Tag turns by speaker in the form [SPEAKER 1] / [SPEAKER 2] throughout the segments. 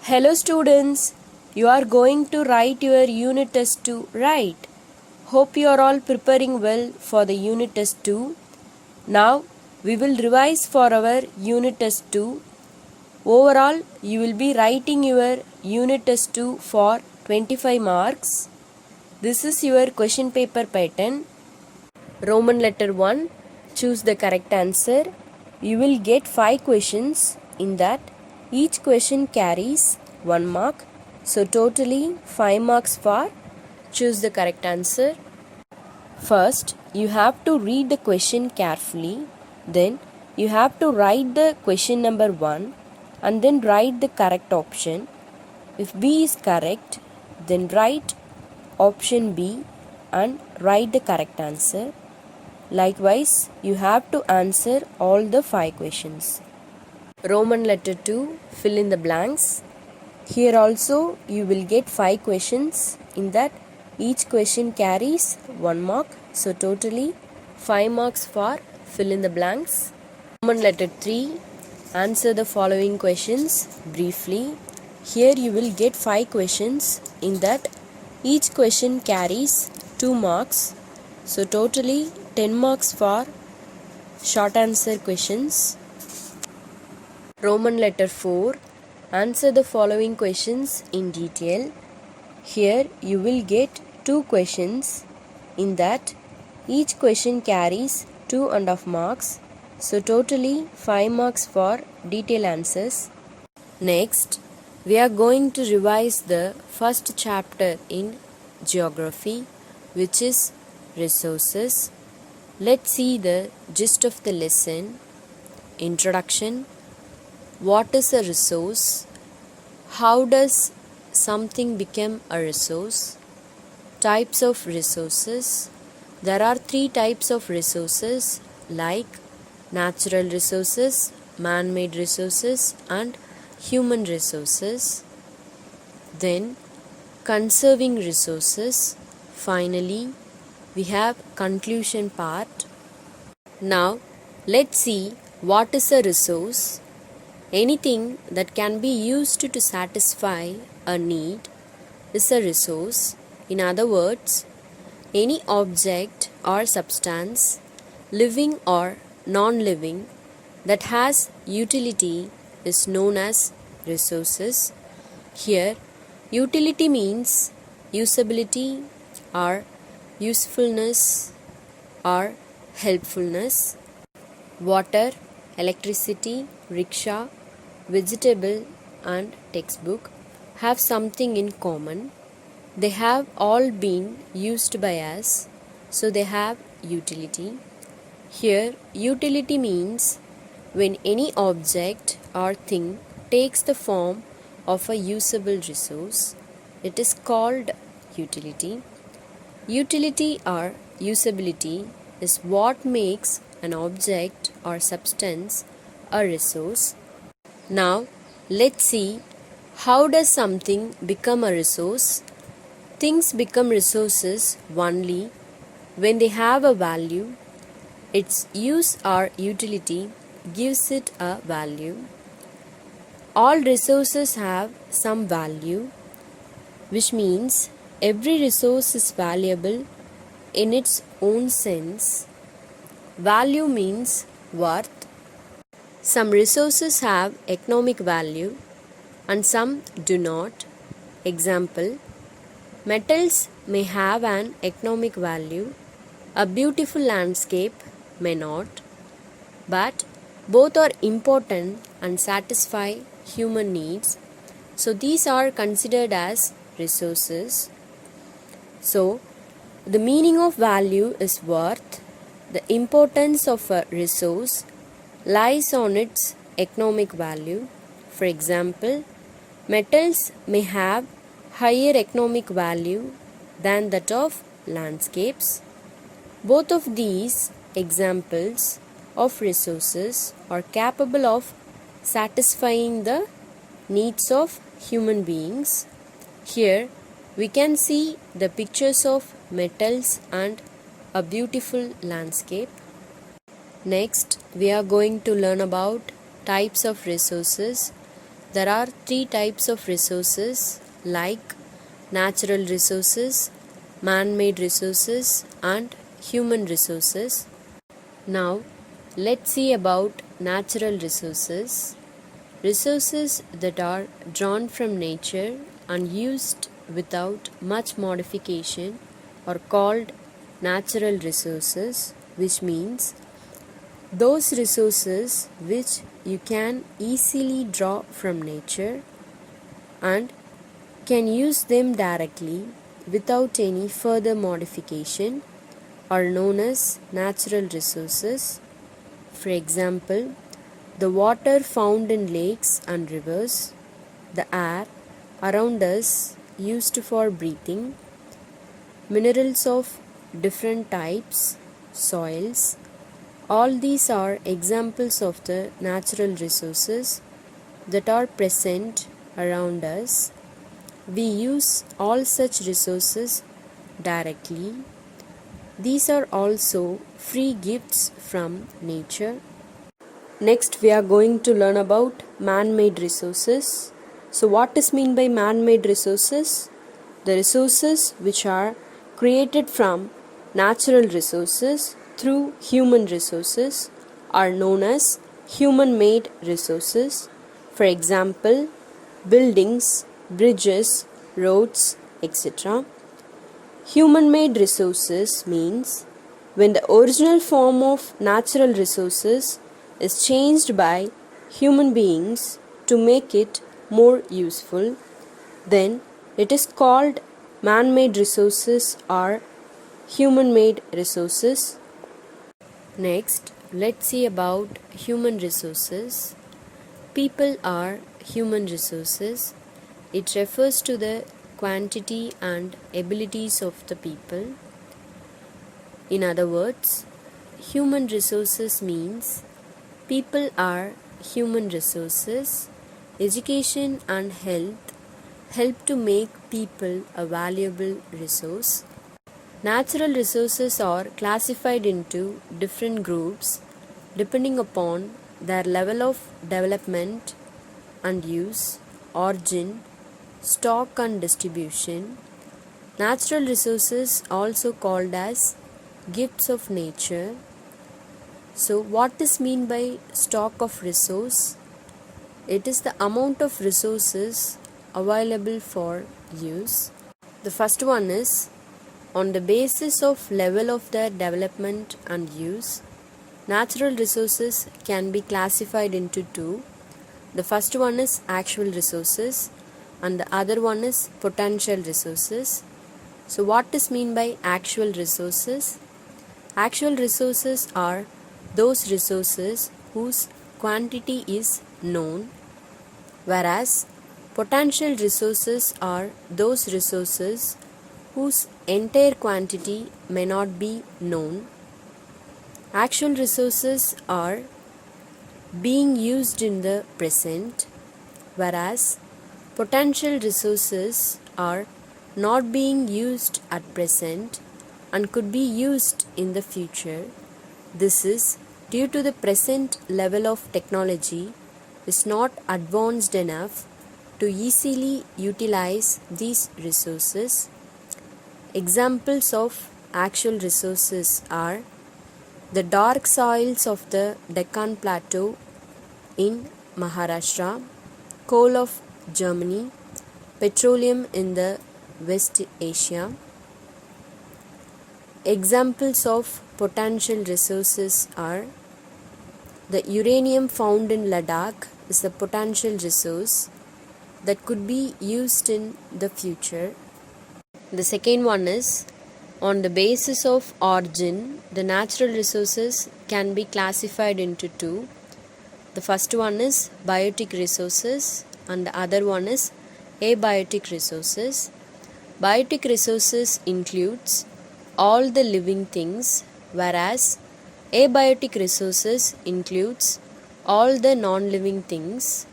[SPEAKER 1] Hello students, you are going to write your unit test 2, right? Hope you are all preparing well for the unit test 2. Now we will revise for our unit test 2. Overall, you will be writing your unit test 2 for 25 marks. This is your question paper pattern. Roman letter 1, choose the correct answer. You will get 5 questions. In that, each question carries 1 mark. So totally 5 marks for choose the correct answer. First, you have to read the question carefully. Then, you have to write the question number 1 and then write the correct option. If B is correct, then write option B and write the correct answer. Likewise, you have to answer all the 5 questions. Roman letter 2, fill in the blanks. Here also you will get 5 questions. In that, each question carries 1 mark. So totally 5 marks for fill in the blanks. Roman letter 3, answer the following questions briefly. Here you will get 5 questions. In that, each question carries 2 marks. So totally 10 marks for short answer questions. Roman letter 4, answer the following questions in detail. Here you will get 2 questions. In that, each question carries 2.5 marks. So totally 5 marks for detailed answers. Next, we are going to revise the first chapter in geography, which is resources. Let's see the gist of the lesson. Introduction. What is a resource? How does something become a resource? Types of resources. There are 3 types of resources like natural resources, man-made resources and human resources. Then conserving resources. Finally, we have conclusion part. Now, let's see what is a resource. Anything that can be used to satisfy a need is a resource. In other words, any object or substance, living or non-living, that has utility is known as resources. Here, utility means usability or usefulness or helpfulness. Water, electricity, rickshaw, vegetable and textbook have something in common. They have all been used by us, so they have utility. Here, utility means when any object or thing takes the form of a usable resource, it is called utility. Utility or usability is what makes an object or substance a resource. Now, let's see how does something become a resource. Things become resources only when they have a value. Its use or utility gives it a value. All resources have some value, which means every resource is valuable in its own sense. Value means worth. Some resources have economic value and some do not. Example, metals may have an economic value. A beautiful landscape may not. But both are important and satisfy human needs. So these are considered as resources. So the meaning of value is worth. The importance of a resource lies on its economic value. For example, metals may have higher economic value than that of landscapes. Both of these examples of resources are capable of satisfying the needs of human beings. Here we can see the pictures of metals and a beautiful landscape. Next, we are going to learn about types of resources. there are three types of resources like natural resources, man-made resources and human resources. Now, let's see about natural resources. Resources that are drawn from nature and used without much modification are called natural resources, which means those resources which you can easily draw from nature and can use them directly without any further modification are known as natural resources. For example, the water found in lakes and rivers, the air around us used for breathing, minerals of different types, soils. All these are examples of the natural resources that are present around us. We use all such resources directly. These are also free gifts from nature. Next, we are going to learn about man-made resources. So, what is meant by man-made resources? The resources which are created from natural resources through human resources are known as human-made resources. For example, buildings, bridges, roads, etc. Human-made resources means when the original form of natural resources is changed by human beings to make it more useful, then it is called man-made resources or human-made resources. Next, let's see about human resources. People are human resources. It refers to the quantity and abilities of the people. In other words, human resources means people are human resources. Education and health help to make people a valuable resource. Natural resources are classified into different groups depending upon their level of development and use, origin, stock and distribution. Natural resources also called as gifts of nature. So, what is meant by stock of resource? It is the amount of resources available for use. The first one is on the basis of level of their development and use. Natural resources can be classified into two. The first one is actual resources and the other one is potential resources. So, what is meant by actual resources? Actual resources are those resources whose quantity is known, whereas potential resources are those resources whose entire quantity may not be known. Actual resources are being used in the present, whereas potential resources are not being used at present and could be used in the future. This is due to the present level of technology is not advanced enough to easily utilize these resources. Examples of actual resources are the dark soils of the Deccan Plateau in Maharashtra, coal of Germany, petroleum in the West Asia. Examples of potential resources are the uranium found in Ladakh is a potential resource that could be used in the future. The second one is on the basis of origin, the natural resources can be classified into two. The first one is biotic resources and the other one is abiotic resources. Biotic resources includes all the living things, whereas abiotic resources includes all the non-living things.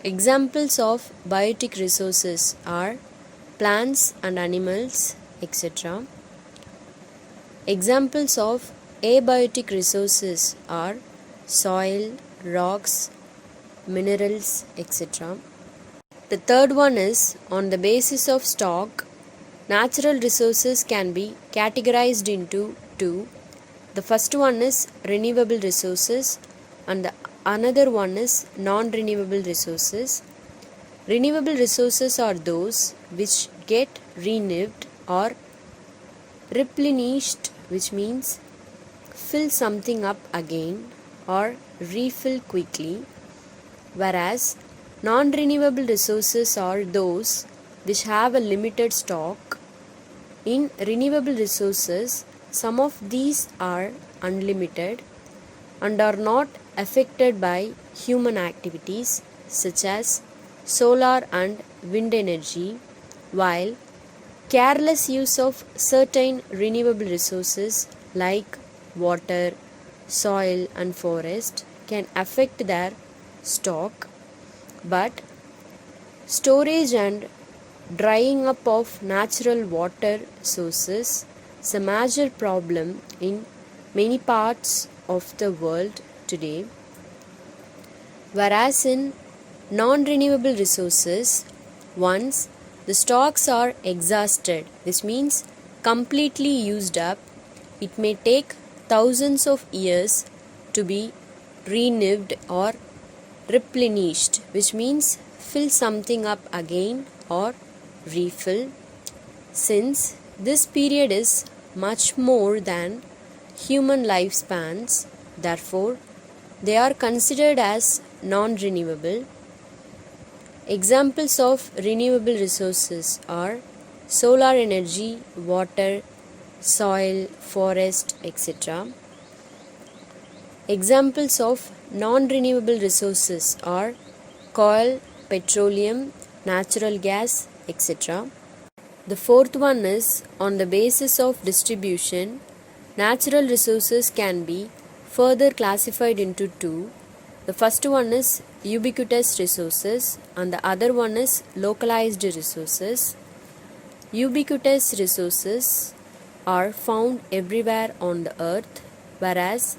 [SPEAKER 1] Examples of biotic resources are plants and animals, etc. Examples of abiotic resources are soil, rocks, minerals, etc. The third one is on the basis of stock, natural resources can be categorized into two. The first one is renewable resources and the another one is non-renewable resources. Renewable resources are those which get renewed or replenished, which means fill something up again or refill quickly, whereas non-renewable resources are those which have a limited stock. In renewable resources, some of these are unlimited and are not affected by human activities such as solar and wind energy, while careless use of certain renewable resources like water, soil, and forest can affect their stock, but storage and drying up of natural water sources is a major problem in many parts of the world today. Whereas in non-renewable resources, once the stocks are exhausted, this means completely used up, it may take thousands of years to be renewed or replenished, which means fill something up again or refill. Since this period is much more than human lifespans, therefore they are considered as non-renewable. Examples of renewable resources are solar energy, water, soil, forest, etc. Examples of non-renewable resources are coal, petroleum, natural gas, etc. The fourth one is on the basis of distribution, natural resources can be further classified into two. The first one is ubiquitous resources and the other one is localized resources. Ubiquitous resources are found everywhere on the earth, whereas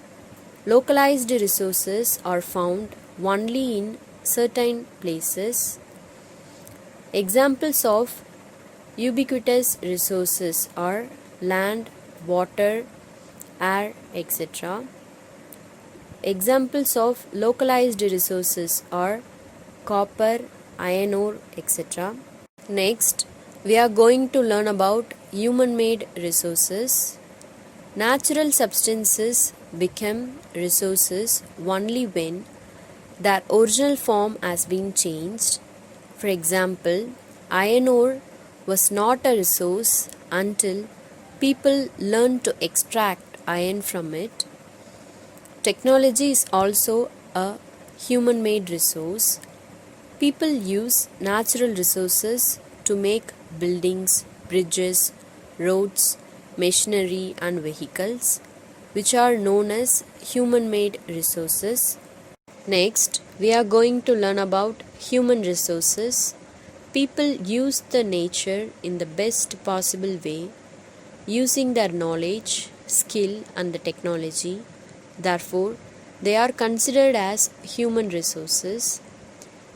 [SPEAKER 1] localized resources are found only in certain places. Examples of ubiquitous resources are land, water, air, etc. Examples of localized resources are copper, iron ore, etc. Next, we are going to learn about human-made resources. Natural substances become resources only when their original form has been changed. For example, iron ore was not a resource until people learned to extract iron from it. Technology is also a human-made resource. People use natural resources to make buildings, bridges, roads, machinery and vehicles, which are known as human-made resources. Next, we are going to learn about human resources. People use the nature in the best possible way, using their knowledge, skill and the technology. Therefore, they are considered as human resources.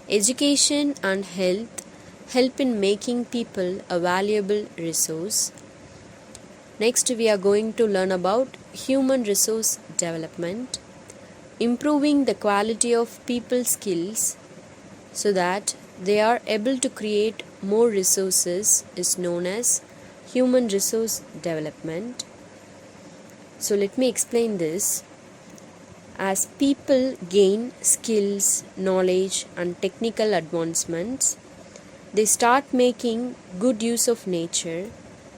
[SPEAKER 1] Education and health help in making people a valuable resource. Next, we are going to learn about human resource development. Improving the quality of people's skills so that they are able to create more resources is known as human resource development. So let me explain this. As people gain skills, knowledge and technical advancements, they start making good use of nature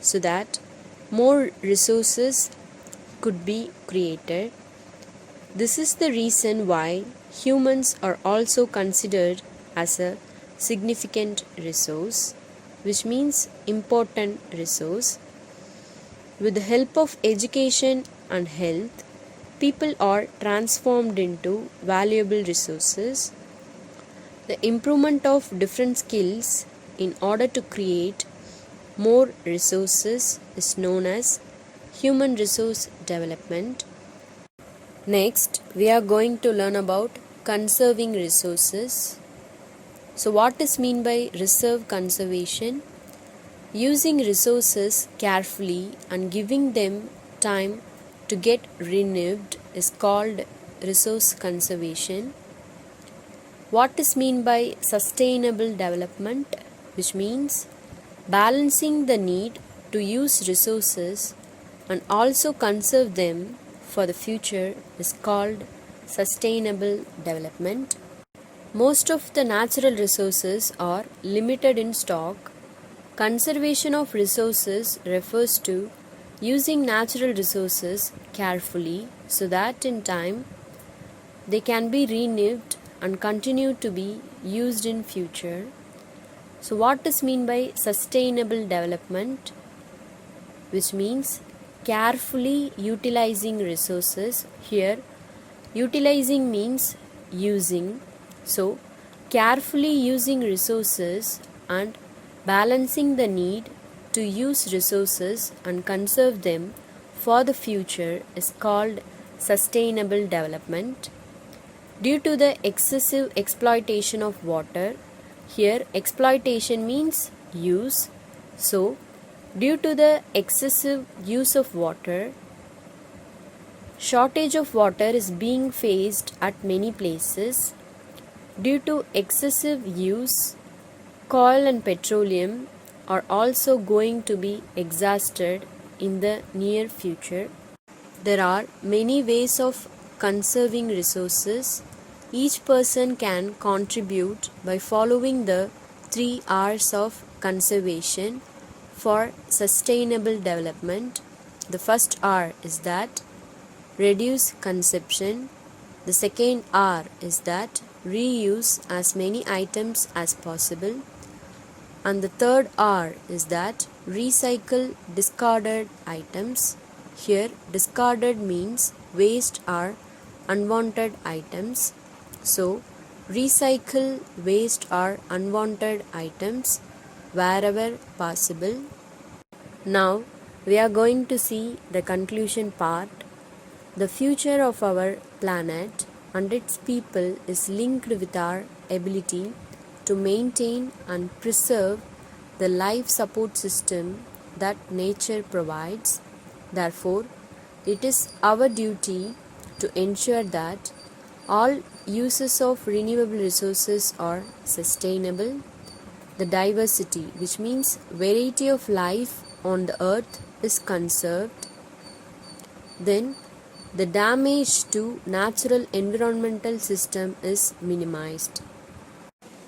[SPEAKER 1] so that more resources could be created. This is the reason why humans are also considered as a significant resource, which means important resource. With the help of education and health, people are transformed into valuable resources. The improvement of different skills in order to create more resources is known as human resource development. Next, we are going to learn about conserving resources. So what is mean by reserve conservation? Using resources carefully and giving them time to get renewed is called resource conservation. What is mean by sustainable development? Which means balancing the need to use resources and also conserve them for the future is called sustainable development. Most of the natural resources are limited in stock. Conservation of resources refers to using natural resources carefully so that in time they can be renewed and continue to be used in future. So what is mean by sustainable development? Which means carefully utilizing resources. Here utilizing means using. So carefully using resources and balancing the need to use resources and conserve them for the future is called sustainable development. Due to the excessive exploitation of water, here exploitation means use. So due to the excessive use of water, shortage of water is being faced at many places. Due to excessive use, coal and petroleum are also going to be exhausted in the near future. There are many ways of conserving resources. Each person can contribute by following the 3 R's of conservation for sustainable development. The first R is that reduce consumption. The second R is that reuse as many items as possible. And the third R is that recycle discarded items. Here discarded means waste or unwanted items. So recycle waste or unwanted items wherever possible. Now we are going to see the conclusion part. The future of our planet and its people is linked with our ability to maintain and preserve the life support system that nature provides. Therefore, it is our duty to ensure that all uses of renewable resources are sustainable. The diversity, which means variety of life on the earth, is conserved. Then the damage to natural environmental system is minimized.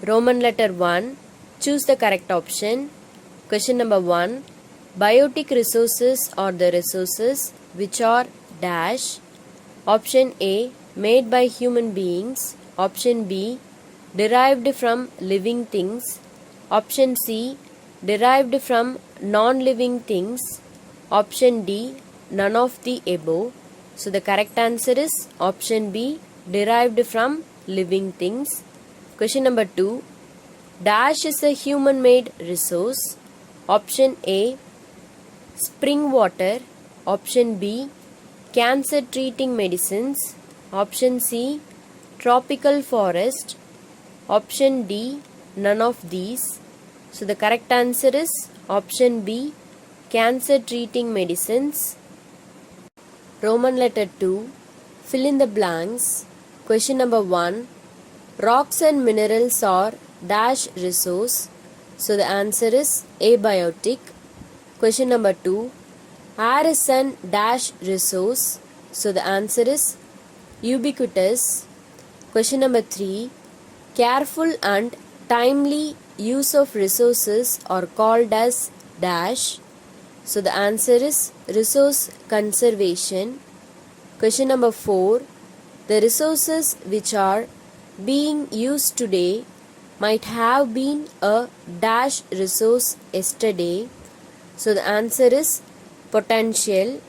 [SPEAKER 1] Roman letter 1. Choose the correct option. Question number 1. Biotic resources are the resources which are dash. Option A. Made by human beings. Option B. Derived from living things. Option C. Derived from non-living things. Option D. None of the above. So the correct answer is option B, derived from living things. Question number 2. Dash is a human-made resource. Option A, spring water. Option B, cancer-treating medicines. Option C, tropical forest. Option D, none of these. So the correct answer is option B, cancer-treating medicines. Roman letter 2. Fill in the blanks. Question number 1. Rocks and minerals are dash resource. So the answer is abiotic. Question number 2. Air is an dash resource. So the answer is ubiquitous. Question number 3. Careful and timely use of resources are called as dash. So the answer is resource conservation. Question number 4. The resources which are being used today might have been a dash resource yesterday. So the answer is potential.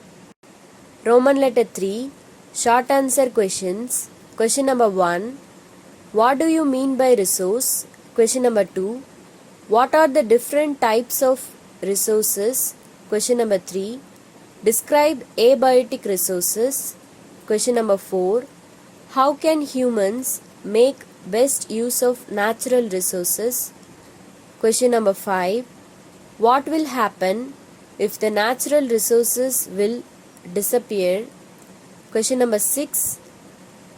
[SPEAKER 1] Roman letter 3. Short answer questions. Question number 1. What do you mean by resource? Question number 2. What are the different types of resources? Question number 3. Describe abiotic resources. Question number 4. How can humans make best use of natural resources? Question number 5. What will happen if the natural resources will disappear? Question number 6.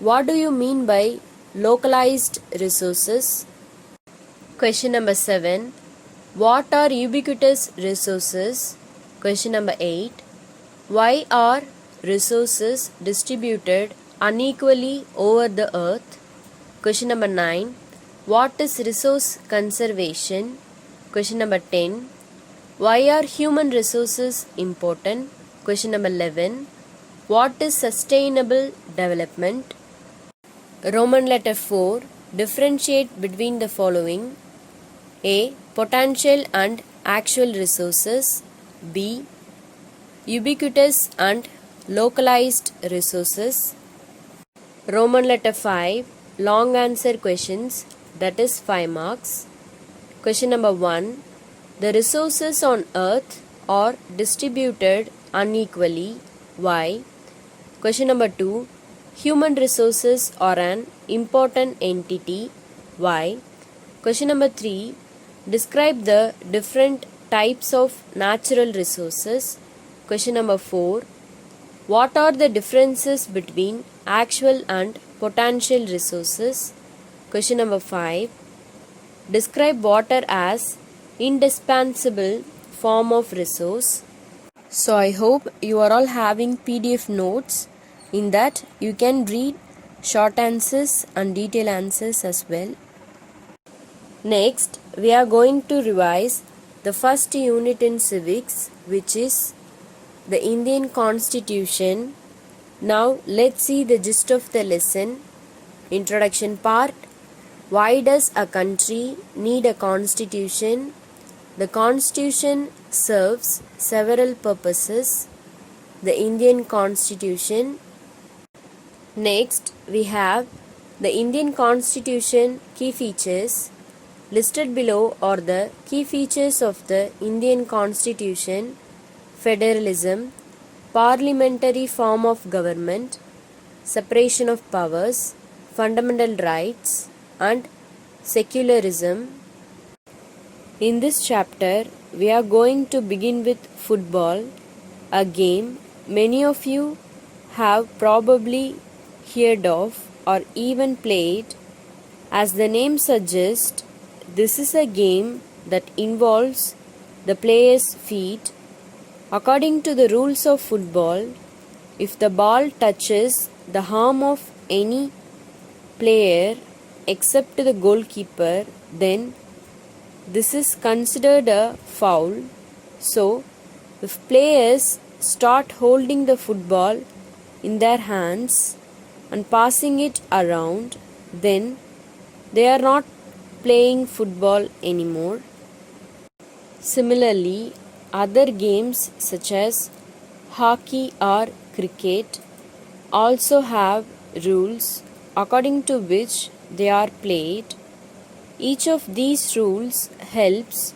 [SPEAKER 1] What do you mean by localized resources? Question number 7. What are ubiquitous resources? Question number 8. Why are resources distributed unequally over the earth? Question number 9. What is resource conservation? Question number 10. Why are human resources important? Question number 11. What is sustainable development? Roman letter 4. Differentiate between the following. A. Potential and actual resources. B. Ubiquitous and localized resources. Roman letter 5. Long answer questions, that is 5 marks. Question number 1. The resources on earth are distributed unequally. Why? Question number 2. Human resources are an important entity. Why? Question number 3. Describe the different types of natural resources. Question number 4. What are the differences between actual and potential resources? Question number 5. Describe water as indispensable form of resource. So I hope you are all having PDF notes. In that you can read short answers and detailed answers as well. Next, we are going to revise the first unit in civics, which is the Indian Constitution. Now let's see the gist of the lesson. Introduction part. Why does a country need a constitution? The constitution serves several purposes. The Indian Constitution. Next, we have the Indian Constitution key features. Listed below are the key features of the Indian Constitution: federalism, parliamentary form of government, separation of powers, fundamental rights, and secularism. In this chapter, we are going to begin with football, a game many of you have probably heard of or even played. As the name suggests, this is a game that involves the player's feet. According to the rules of football, if the ball touches the arm of any player except the goalkeeper, then this is considered a foul. So, if players start holding the football in their hands and passing it around, then they are not playing football anymore. Similarly, other games such as hockey or cricket also have rules according to which they are played. Each of these rules helps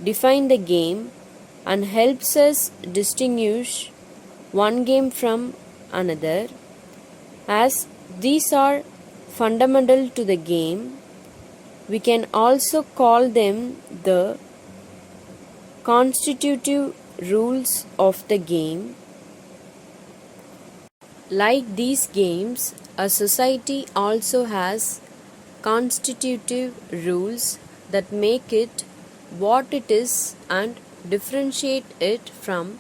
[SPEAKER 1] define the game and helps us distinguish one game from another. As these are fundamental to the game, we can also call them the constitutive rules of the game. Like these games, a society also has constitutive rules that make it what it is and differentiate it from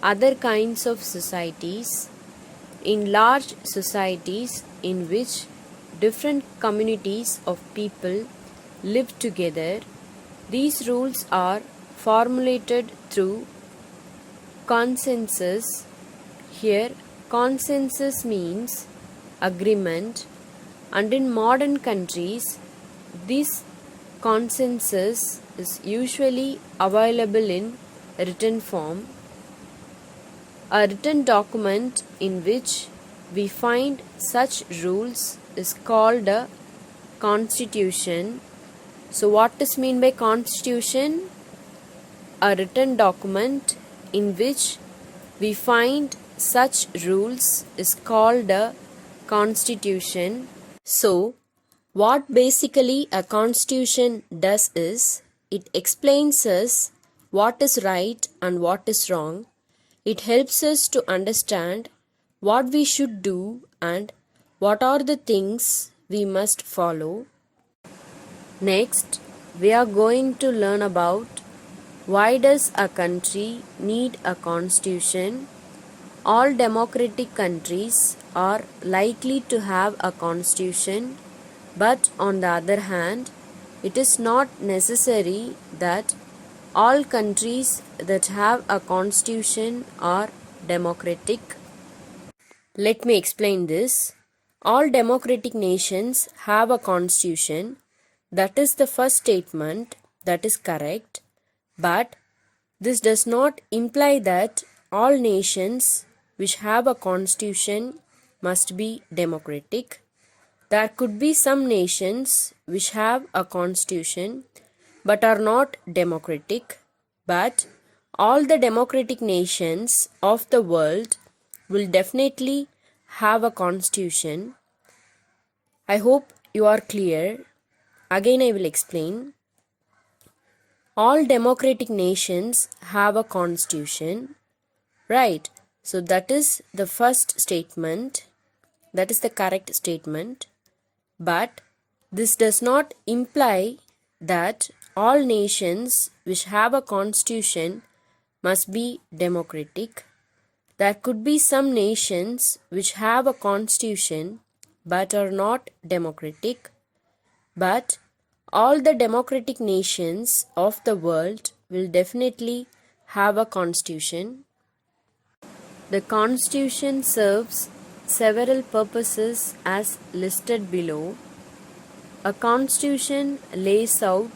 [SPEAKER 1] other kinds of societies. In large societies in which different communities of people live together, these rules are formulated through consensus. Here, consensus means agreement, and in modern countries, this consensus is usually available in written form. A written document in which we find such rules is called a constitution. So what is meant by constitution? A written document in which we find such rules is called a constitution. So What basically a constitution does is, it explains us what is right and what is wrong. It helps us to understand what we should do and what are the things we must follow. Next, we are going to learn about why does a country need a constitution. All democratic countries are likely to have a constitution, but on the other hand, it is not necessary that all countries that have a constitution are democratic. Let me explain this. All democratic nations have a constitution. That is the first statement. That is correct. But this does not imply that all nations which have a constitution must be democratic. There could be some nations which have a constitution but are not democratic, but all the democratic nations of the world will definitely have a constitution. I hope you are clear. Again, I will explain. All democratic nations have a constitution, right? So that is the first statement. That is the correct statement. But this does not imply that all nations which have a constitution must be democratic. There could be some nations which have a constitution but are not democratic. But all the democratic nations of the world will definitely have a constitution. The constitution serves several purposes as listed below. A constitution lays out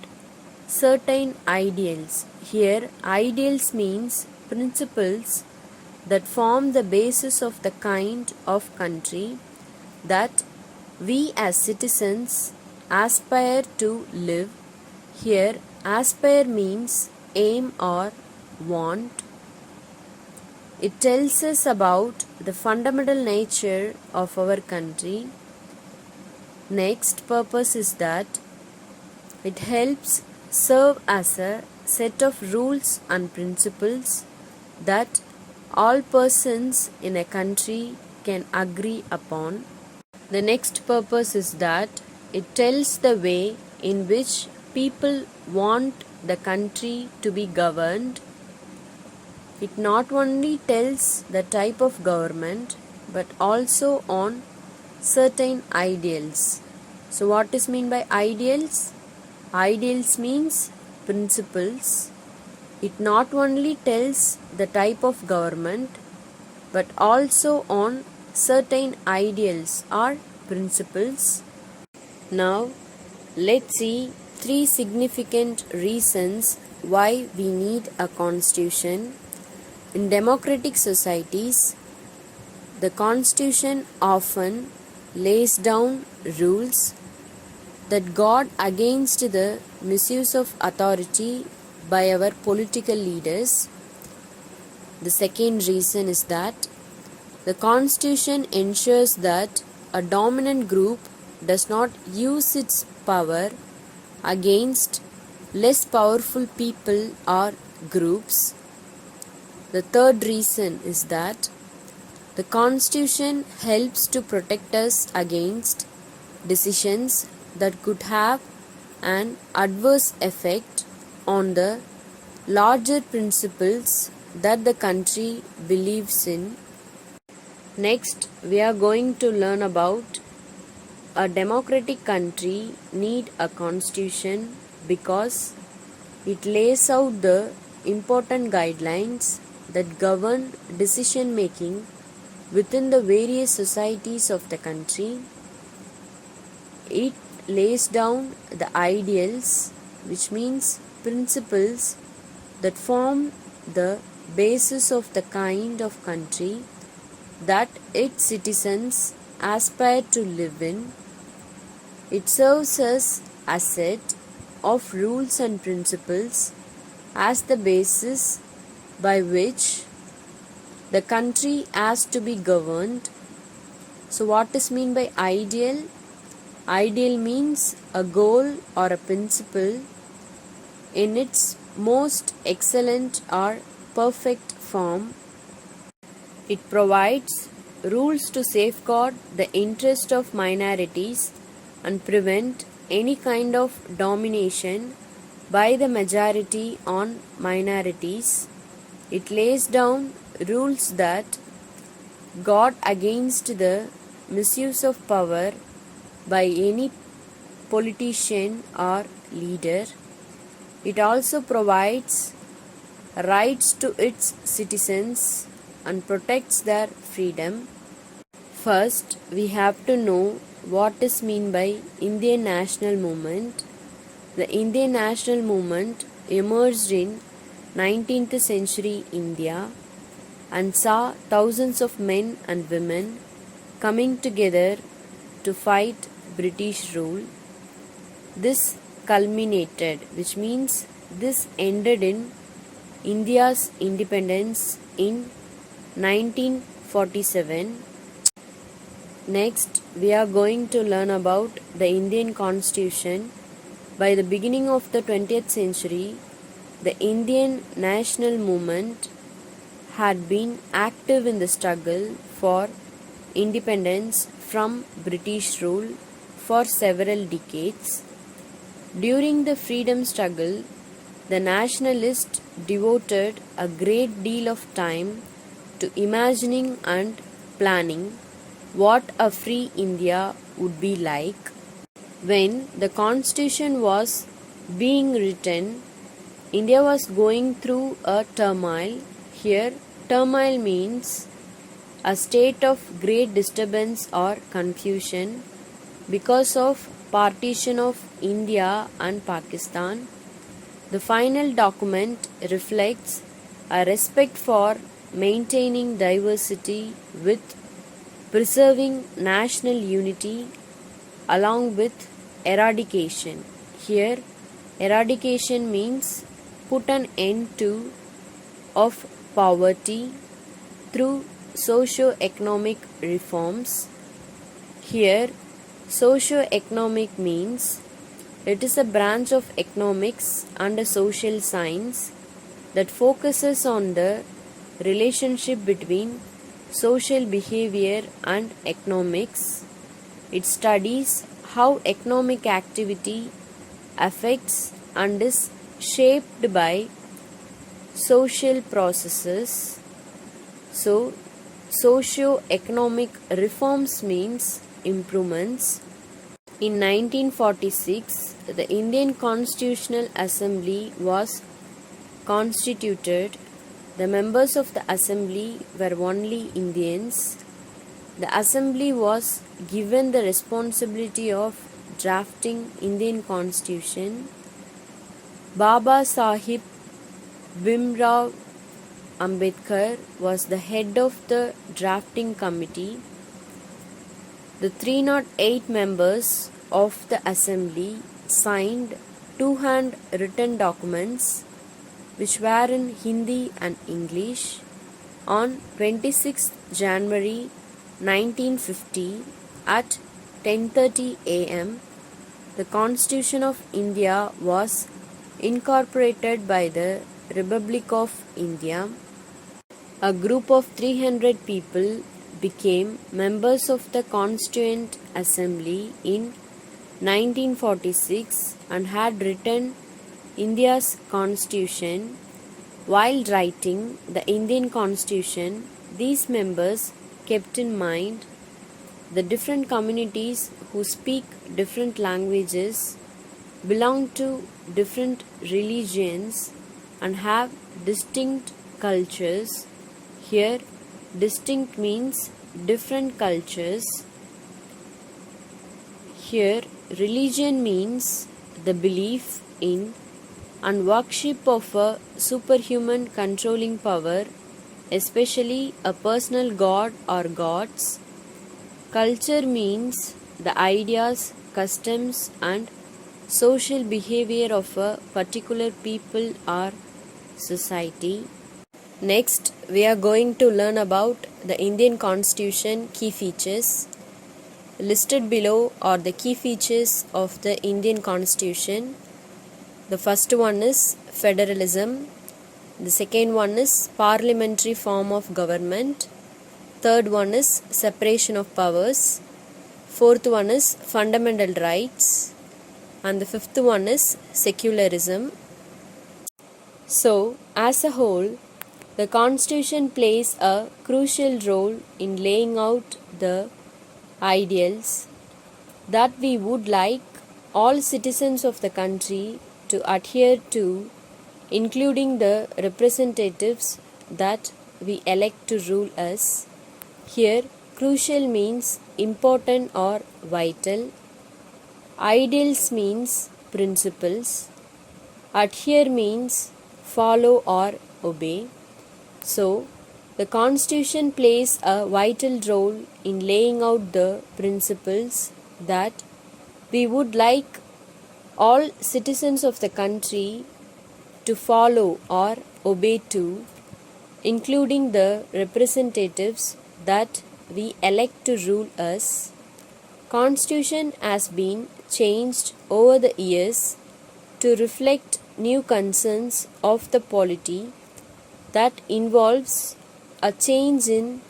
[SPEAKER 1] certain ideals. Here, ideals means principles that form the basis of the kind of country that we as citizens aspire to live. Here, aspire means aim or want. It tells us about the fundamental nature of our country. Next purpose is that it helps serve as a set of rules and principles that all persons in a country can agree upon. The next purpose is that it tells the way in which people want the country to be governed. It not only tells the type of government but also on certain ideals. So what is mean by ideals? Ideals means principles. It not only tells the type of government but also on certain ideals or principles. Now let's see 3 significant reasons why we need a constitution. In democratic societies, the constitution often lays down rules that guard against the misuse of authority by our political leaders. The second reason is that the constitution ensures that a dominant group does not use its power against less powerful people or groups. The third reason is that the constitution helps to protect us against decisions that could have an adverse effect on the larger principles that the country believes in. Next, we are going to learn about a democratic country need a constitution because it lays out the important guidelines that govern decision making within the various societies of the country. It lays down the ideals, which means principles that form the basis of the kind of country that its citizens aspire to live in. It serves as a set of rules and principles as the basis by which the country has to be governed. So what is mean by ideal? Ideal means a goal or a principle in its most excellent or perfect form. It provides rules to safeguard the interest of minorities and prevent any kind of domination by the majority on minorities. It lays down rules that guard against the misuse of power by any politician or leader. It also provides rights to its citizens and protects their freedom. First, we have to know what is meant by Indian national movement. The Indian national movement emerged in 19th century India and saw thousands of men and women coming together to fight British rule. This culminated, which means this ended in India's independence in 1947. Next, we are going to learn about the Indian Constitution. By the beginning of the 20th century, the Indian national movement had been active in the struggle for independence from British rule for several decades. During the freedom struggle, the nationalists devoted a great deal of time to imagining and planning what a free India would be like. When the Constitution was being written, India was going through a turmoil. Here, turmoil means a state of great disturbance or confusion because of partition of India and Pakistan. The final document reflects a respect for maintaining diversity with preserving national unity along with eradication. Here, eradication means put an end to of poverty through socio-economic reforms. Here, socio-economic means it is a branch of economics and a social science that focuses on the relationship between social behavior and economics. It studies how economic activity affects and is shaped by social processes. So, socio-economic reforms means improvements. In 1946, the Indian Constitutional Assembly was constituted. The members of the assembly were only Indians. The assembly was given the responsibility of drafting Indian Constitution. Baba Sahib Bhimrao Ambedkar was the head of the drafting committee. The 308 members of the assembly signed two hand-written documents which were in Hindi and English. On 26 January 1950 at 10:30 a.m., the Constitution of India was incorporated by the Republic of India. A group of 300 people became members of the Constituent Assembly in 1946 and had written India's Constitution. While writing the Indian Constitution, these members kept in mind the different communities who speak different languages, belong to different religions, and have distinct cultures. Here, distinct means different cultures. Here, religion means the belief in and worship of a superhuman controlling power, especially a personal god or gods. Culture means the ideas, customs, and social behavior of a particular people or society. Next, we are going to learn about the Indian Constitution key features. listed below are the key features of the Indian Constitution. The first one is federalism. The second one is parliamentary form of government. Third one is separation of powers. Fourth one is fundamental rights. And the fifth one is secularism. So, as a whole, the Constitution plays a crucial role in laying out the ideals that we would like all citizens of the country to adhere to, including the representatives that we elect to rule us. Here, crucial means important or vital. Ideals means principles. Adhere means follow or obey. So, the Constitution plays a vital role in laying out the principles that we would like all citizens of the country to follow or obey to, including the representatives that we elect to rule us. Constitution has been changed over the years to reflect new concerns of the polity that involves a change in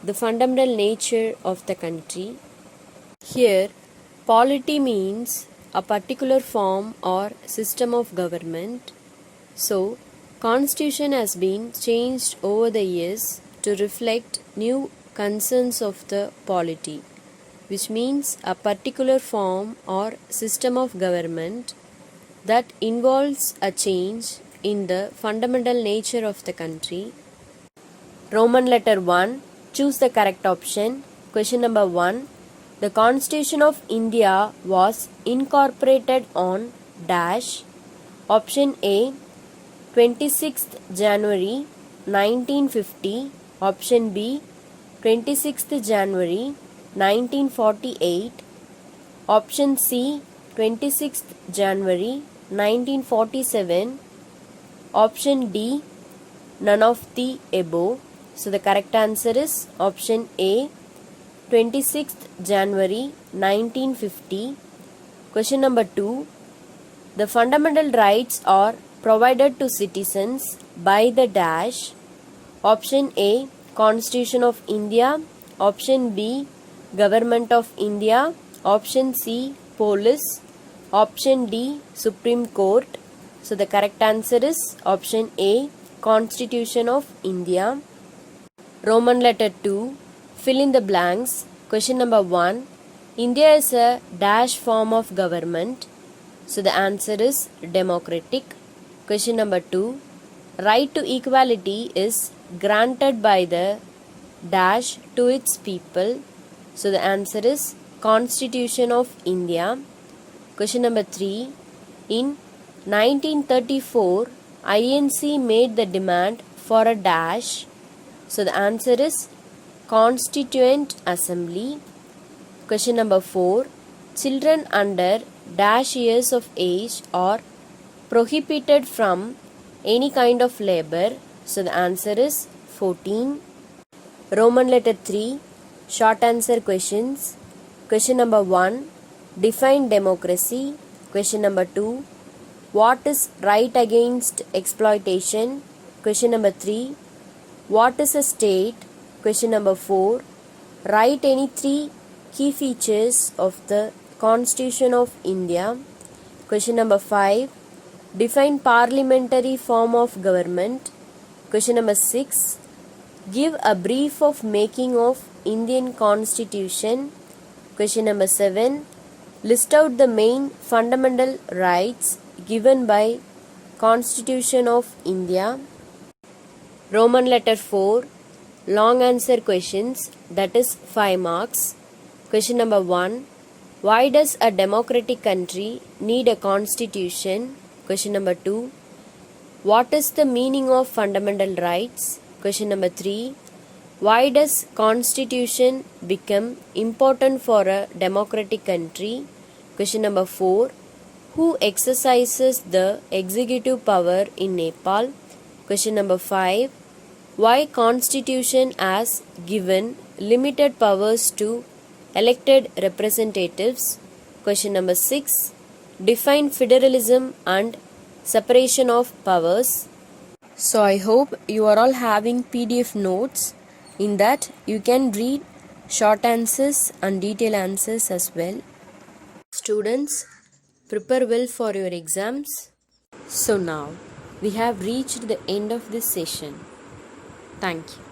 [SPEAKER 1] the fundamental nature of the country. Here, polity means a particular form or system of government. So, Constitution has been changed over the years to reflect new concerns of the polity, which means a particular form or system of government that involves a change in the fundamental nature of the country. Roman letter 1. Choose the correct option. Question number 1. The Constitution of India was incorporated on dash. Option A. 26th January 1950. Option B. 26th January 1948. Option C. 26th January 1947. Option D. None of the above. So the correct answer is option A. 26th January 1950. Question number 2. The fundamental rights are provided to citizens by the dash. Option A. Constitution of India. Option B. Government of India. Option C. Police. Option D. Supreme Court. So the correct answer is option A. Constitution of India. Roman letter 2. Fill in the blanks. Question number 1. India is a dash form of government. So the answer is democratic. Question number 2. Right to equality is granted by the dash to its people. So the answer is Constitution of India. Question number 3. In 1934, INC made the demand for a dash. So the answer is Constituent Assembly. Question number 4. Children under dash years of age are prohibited from any kind of labor. So the answer is 14. Roman letter 3. Short answer questions. Question number 1. Define democracy. Question number 2. What is right against exploitation? Question number 3. What is a state? Question number 4. Write any 3 key features of the Constitution of India. Question number 5. Define parliamentary form of government. Question number 6. Give a brief of making of Indian Constitution. Question number 7. List out the main fundamental rights given by Constitution of India. Roman letter 4. Long answer questions, that is 5 marks. Question number 1. Why does a democratic country need a constitution? Question number 2. What is the meaning of fundamental rights? Question number 3. Why does constitution become important for a democratic country? Question number 4. Who exercises the executive power in Nepal? Question number 5. Why Constitution has given limited powers to elected representatives. Question number 6. Define federalism and separation of powers. So I hope you are all having PDF notes. In that you can read short answers and detailed answers as well. Students, prepare well for your exams. So now we have reached the end of this session. Thank you.